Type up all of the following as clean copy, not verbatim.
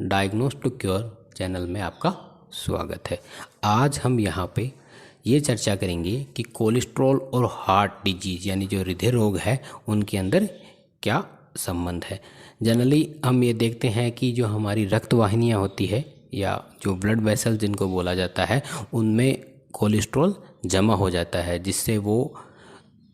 Diagnose to cure channel में आपका स्वागत है। आज हम यहाँ पे ये चर्चा करेंगे कि कोलेस्ट्रॉल और हार्ट डिजीज़ यानी जो हृदय रोग है उनके अंदर क्या संबंध है। जनरली हम ये देखते हैं कि जो हमारी रक्त वाहिनियाँ होती है या जो ब्लड वेसल जिनको बोला जाता है उनमें कोलेस्ट्रॉल जमा हो जाता है, जिससे वो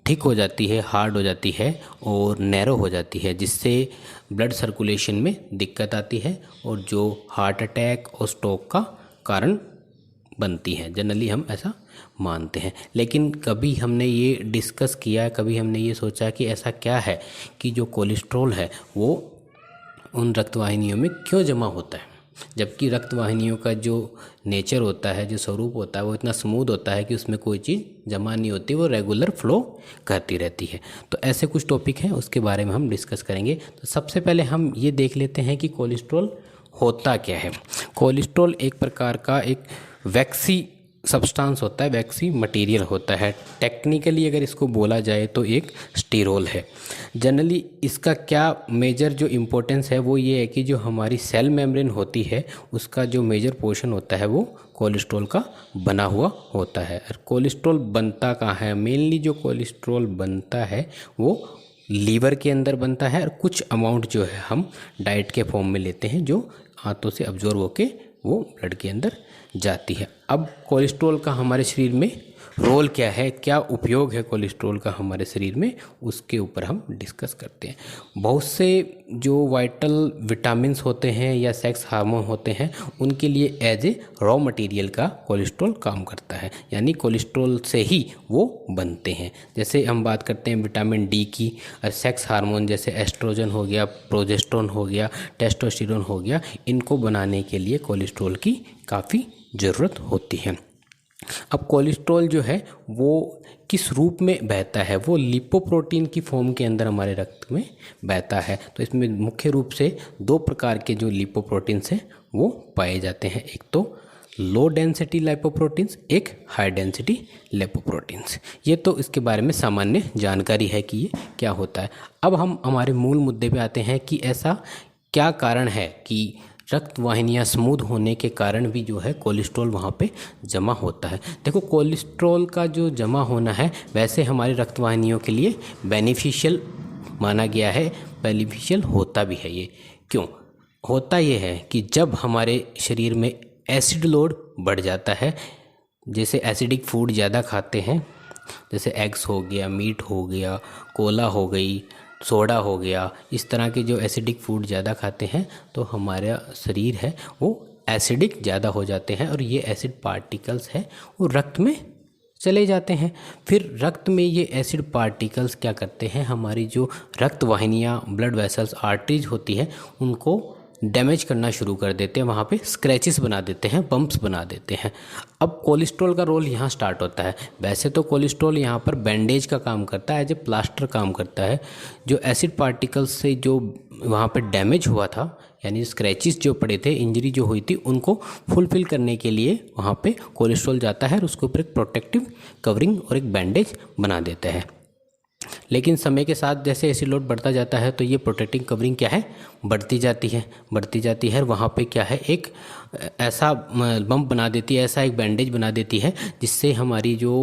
थिक हो जाती है, हार्ड हो जाती है और नैरो हो जाती है, जिससे ब्लड सर्कुलेशन में दिक्कत आती है और जो हार्ट अटैक और स्ट्रोक का कारण बनती है। जनरली हम ऐसा मानते हैं, लेकिन कभी हमने ये डिस्कस किया, कभी हमने ये सोचा कि ऐसा क्या है कि जो कोलेस्ट्रॉल है वो उन रक्तवाहिनियों में क्यों जमा होता है, जबकि रक्तवाहिनियों का जो नेचर होता है, जो स्वरूप होता है, वो इतना स्मूथ होता है कि उसमें कोई चीज़ जमा नहीं होती, वो रेगुलर फ्लो करती रहती है। तो ऐसे कुछ टॉपिक हैं, उसके बारे में हम डिस्कस करेंगे। तो सबसे पहले हम ये देख लेते हैं कि कोलेस्ट्रॉल होता क्या है। कोलेस्ट्रॉल एक प्रकार का एक वैक्सी सब्सटेंस होता है, वैक्सी मटेरियल होता है। टेक्निकली अगर इसको बोला जाए तो एक स्टेरोल है। जनरली इसका क्या मेजर जो इम्पोर्टेंस है वो ये है कि जो हमारी सेल मेम्ब्रेन होती है उसका जो मेजर पोर्शन होता है वो कोलेस्ट्रॉल का बना हुआ होता है। और कोलेस्ट्रॉल बनता कहाँ है? मेनली जो कोलेस्ट्रॉल बनता है वो लीवर के अंदर बनता है और कुछ अमाउंट जो है हम डाइट के फॉर्म में लेते हैं, जो हाथों से अब्जॉर्ब होके वो ब्लड के अंदर जाती है। अब कोलेस्ट्रॉल का हमारे शरीर में रोल क्या है, क्या उपयोग है कोलेस्ट्रॉल का हमारे शरीर में, उसके ऊपर हम डिस्कस करते हैं। बहुत से जो वाइटल विटामिन्स होते हैं या सेक्स हार्मोन होते हैं उनके लिए एज ए रॉ मटेरियल का कोलेस्ट्रॉल काम करता है, यानी कोलेस्ट्रॉल से ही वो बनते हैं। जैसे हम बात करते हैं विटामिन डी की, और सेक्स हार्मोन जैसे एस्ट्रोजन हो गया, प्रोजेस्टेरोन हो गया, टेस्टोस्टेरोन हो गया, इनको बनाने के लिए कोलेस्ट्रॉल की काफ़ी ज़रूरत होती है। अब कोलेस्ट्रॉल जो है वो किस रूप में बहता है? वो लिपोप्रोटीन की फॉर्म के अंदर हमारे रक्त में बहता है। तो इसमें मुख्य रूप से दो प्रकार के जो लिपोप्रोटीन्स हैं वो पाए जाते हैं। एक तो लो डेंसिटी लिपोप्रोटीन्स, एक हाई डेंसिटी लिपोप्रोटीन्स। ये तो इसके बारे में सामान्य जानकारी है कि ये क्या होता है। अब हम हमारे मूल मुद्दे पे आते हैं कि ऐसा क्या कारण है कि रक्त वाहिनियाँ स्मूथ होने के कारण भी जो है कोलेस्ट्रॉल वहाँ पे जमा होता है। देखो, कोलेस्ट्रॉल का जो जमा होना है वैसे हमारी रक्त वाहिनियों के लिए बेनिफिशियल माना गया है, बेनिफिशियल होता भी है। ये क्यों होता? ये है कि जब हमारे शरीर में एसिड लोड बढ़ जाता है, जैसे एसिडिक फूड ज़्यादा खाते हैं, जैसे एग्स हो गया, मीट हो गया, कोला हो गई, सोडा हो गया, इस तरह के जो एसिडिक फूड ज़्यादा खाते हैं तो हमारा शरीर है वो एसिडिक ज़्यादा हो जाते हैं और ये एसिड पार्टिकल्स है वो रक्त में चले जाते हैं। फिर रक्त में ये एसिड पार्टिकल्स क्या करते हैं, हमारी जो रक्त वाहिनियाँ, ब्लड वेसल्स, आर्टरीज होती है उनको डैमेज करना शुरू कर देते हैं, वहाँ पे स्क्रैचेस बना देते हैं, बम्प्स बना देते हैं। अब कोलेस्ट्रॉल का रोल यहाँ स्टार्ट होता है। वैसे तो कोलेस्ट्रॉल यहाँ पर बैंडेज का काम करता है, एज ए प्लास्टर काम करता है। जो एसिड पार्टिकल्स से जो वहाँ पे डैमेज हुआ था, यानी स्क्रैचेस जो पड़े थे, इंजरी जो हुई थी, उनको फुलफिल करने के लिए वहाँ पे कोलेस्ट्रॉल जाता है और उसके ऊपर एक प्रोटेक्टिव कवरिंग और एक बैंडेज बना देता है। लेकिन समय के साथ जैसे एसिड लोड बढ़ता जाता है तो ये प्रोटेक्टिंग कवरिंग क्या है, बढ़ती जाती है। वहाँ पे क्या है, एक ऐसा बम्प बना देती है, ऐसा एक बैंडेज बना देती है जिससे हमारी जो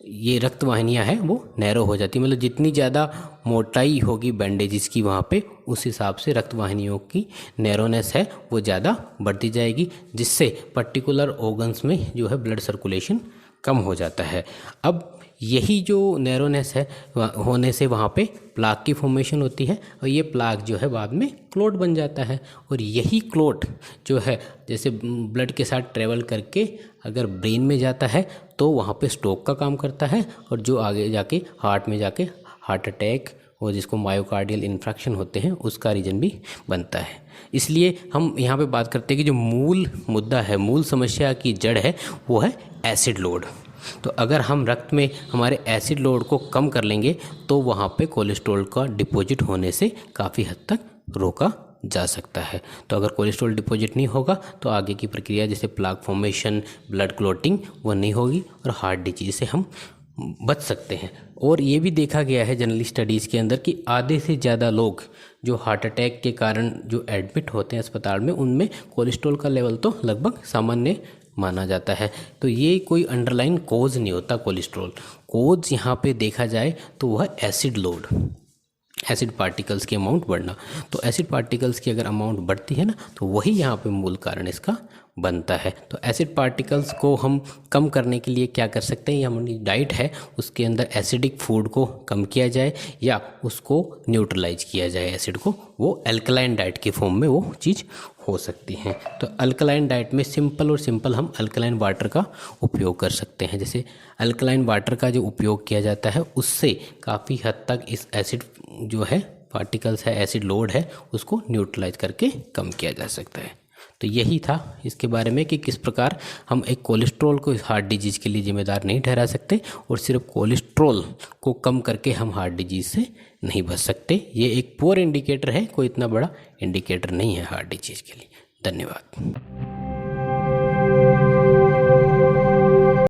ये रक्त वाहिनियाँ हैं वो नैरो हो जाती है। मतलब जितनी ज़्यादा मोटाई होगी बैंडेजेस की वहाँ पे, उस हिसाब से रक्त वाहिनियों की नैरोनेस है वो ज़्यादा बढ़ती जाएगी, जिससे पर्टिकुलर ऑर्गन्स में जो है ब्लड सर्कुलेशन कम हो जाता है। अब यही जो नैरोनेस है होने से वहाँ पे प्लाक की फॉर्मेशन होती है और ये प्लाक जो है बाद में क्लोट बन जाता है। और यही क्लोट जो है जैसे ब्लड के साथ ट्रेवल करके अगर ब्रेन में जाता है तो वहाँ पे स्ट्रोक का काम करता है, और जो आगे जाके हार्ट में जाके हार्ट अटैक और जिसको मायोकार्डियल इन्फ्रैक्शन होते हैं उसका रीजन भी बनता है। इसलिए हम यहाँ पे बात करते हैं कि जो मूल मुद्दा है, मूल समस्या की जड़ है वो है एसिड लोड। तो अगर हम रक्त में हमारे एसिड लोड को कम कर लेंगे तो वहाँ पे कोलेस्ट्रॉल का डिपॉजिट होने से काफ़ी हद तक रोका जा सकता है। तो अगर कोलेस्ट्रॉल डिपॉजिट नहीं होगा तो आगे की प्रक्रिया जैसे प्लाक फॉर्मेशन, ब्लड क्लॉटिंग वो नहीं होगी और हार्ट डिजीज से हम बच सकते हैं। और ये भी देखा गया है जनरली स्टडीज़ के अंदर कि आधे से ज़्यादा लोग जो हार्ट अटैक के कारण जो एडमिट होते हैं अस्पताल में, उनमें कोलेस्ट्रॉल का लेवल तो लगभग सामान्य माना जाता है। तो ये कोई अंडरलाइन कोज नहीं होता कोलेस्ट्रॉल। कोज यहाँ पे देखा जाए तो वह एसिड लोड, एसिड पार्टिकल्स की अमाउंट बढ़ना। तो एसिड पार्टिकल्स की अगर अमाउंट बढ़ती है ना तो वही यहाँ पे मूल कारण इसका बनता है। तो एसिड पार्टिकल्स को हम कम करने के लिए क्या कर सकते हैं, हमारी डाइट है उसके अंदर एसिडिक फूड को कम किया जाए या उसको न्यूट्रलाइज किया जाए एसिड को, वो अल्कलाइन डाइट के फॉर्म में वो चीज़ हो सकती हैं। तो अल्कलाइन डाइट में सिंपल हम अल्कलाइन वाटर का उपयोग कर सकते हैं। जैसे अल्कलाइन वाटर का जो उपयोग किया जाता है उससे काफ़ी हद तक इस एसिड जो है पार्टिकल्स है, एसिड लोड है, उसको न्यूट्रलाइज करके कम किया जा सकता है। तो यही था इसके बारे में कि किस प्रकार हम एक कोलेस्ट्रॉल को हार्ट डिजीज़ के लिए जिम्मेदार नहीं ठहरा सकते और सिर्फ कोलेस्ट्रॉल को कम करके हम हार्ट डिजीज़ से नहीं बच सकते। ये एक पुअर इंडिकेटर है, कोई इतना बड़ा इंडिकेटर नहीं है हार्ट डिजीज़ के लिए। धन्यवाद।